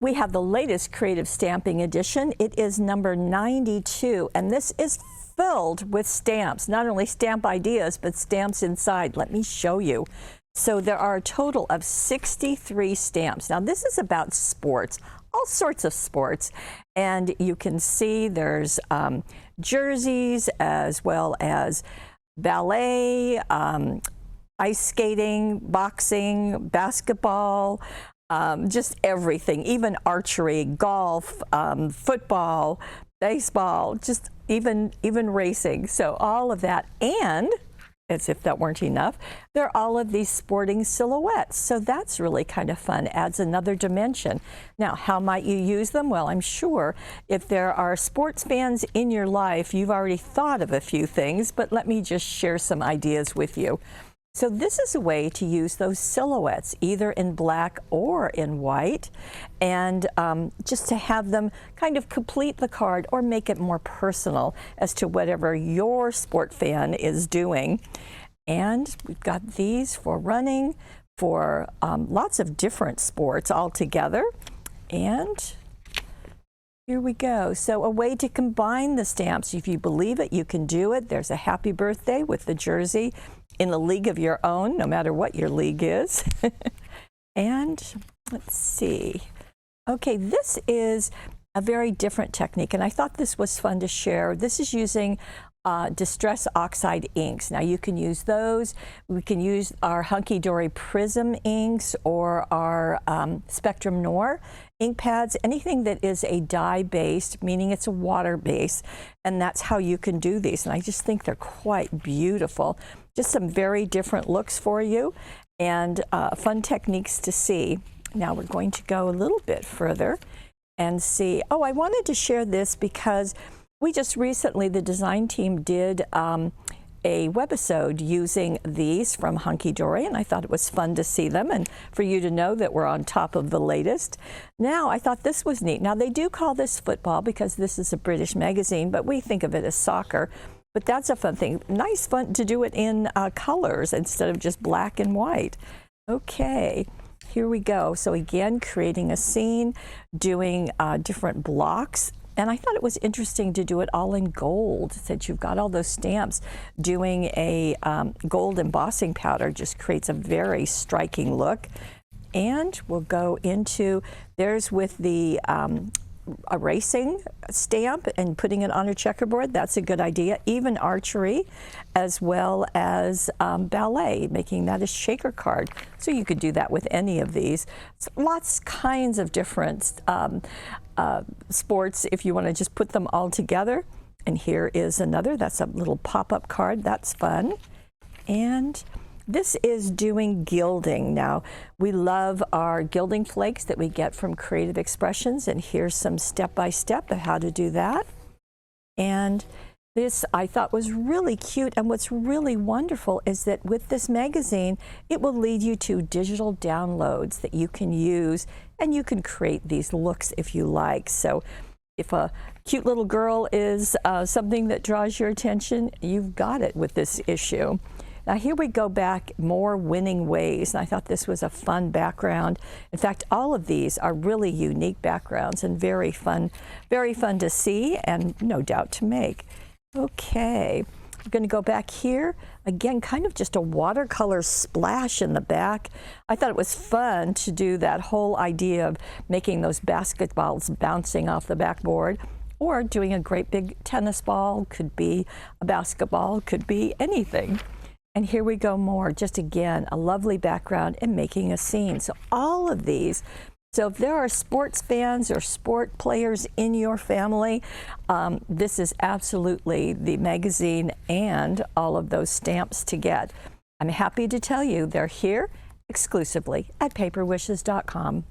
We have the latest Creative Stamping edition. It is number 92, and this is filled with stamps, not only stamp ideas, but stamps inside. Let me show you. So there are a total of 63 stamps. Now this is about sports, all sorts of sports, and you can see there's jerseys as well as ballet, ice skating, boxing, basketball, just everything, even archery, golf, football, baseball, just even racing. So all of that, and as if that weren't enough, there are all of these sporting silhouettes. So that's really kind of fun, adds another dimension. Now, how might you use them? Well, I'm sure if there are sports fans in your life, you've already thought of a few things, but let me just share some ideas with you. So this is a way to use those silhouettes, either in black or in white, and just to have them kind of complete the card or make it more personal as to whatever your sport fan is doing. And we've got these for running, for lots of different sports all together. And here we go. So a way to combine the stamps. If you believe it, you can do it. There's a happy birthday with the jersey in the league of your own, no matter what your league is. And let's see. Okay, this is a very different technique, and I thought this was fun to share. This is using Distress Oxide inks. Now you can use those. We can use our Hunky Dory Prism inks or our Spectrum Noir ink pads, anything that is a dye-based, meaning it's a water base, and that's how you can do these. And I just think they're quite beautiful. Just some very different looks for you and fun techniques to see. Now we're going to go a little bit further and see. Oh, I wanted to share this because we just recently, the design team did a webisode using these from Hunky Dory, and I thought it was fun to see them and for you to know that we're on top of the latest. Now, I thought this was neat. Now, they do call this football because this is a British magazine, but we think of it as soccer. But that's a fun thing. Nice fun to do it in colors instead of just black and white. Okay, here we go. So again, creating a scene, doing different blocks. And I thought it was interesting to do it all in gold, since you've got all those stamps. Doing a gold embossing powder just creates a very striking look. And we'll go into, there's with the erasing stamp and putting it on a checkerboard. That's a good idea. Even archery, as well as ballet, making that a shaker card. So you could do that with any of these. So lots kinds of different sports if you want to just put them all together. And here is another. That's a little pop-up card. That's fun. And this is doing gilding. Now, we love our gilding flakes that we get from Creative Expressions, and here's some step-by-step of how to do that. And this I thought was really cute, and what's really wonderful is that with this magazine, it will lead you to digital downloads that you can use, and you can create these looks if you like. So if a cute little girl is something that draws your attention, you've got it with this issue. Now here we go back, more winning ways, and I thought this was a fun background. In fact, all of these are really unique backgrounds and very fun to see and no doubt to make. Okay, I'm going to go back here. Again, kind of just a watercolor splash in the back. I thought it was fun to do that whole idea of making those basketballs bouncing off the backboard, or doing a great big tennis ball, could be a basketball, could be anything. And here we go more, just again, a lovely background and making a scene. So all of these, so if there are sports fans or sport players in your family, this is absolutely the magazine and all of those stamps to get. I'm happy to tell you they're here exclusively at paperwishes.com.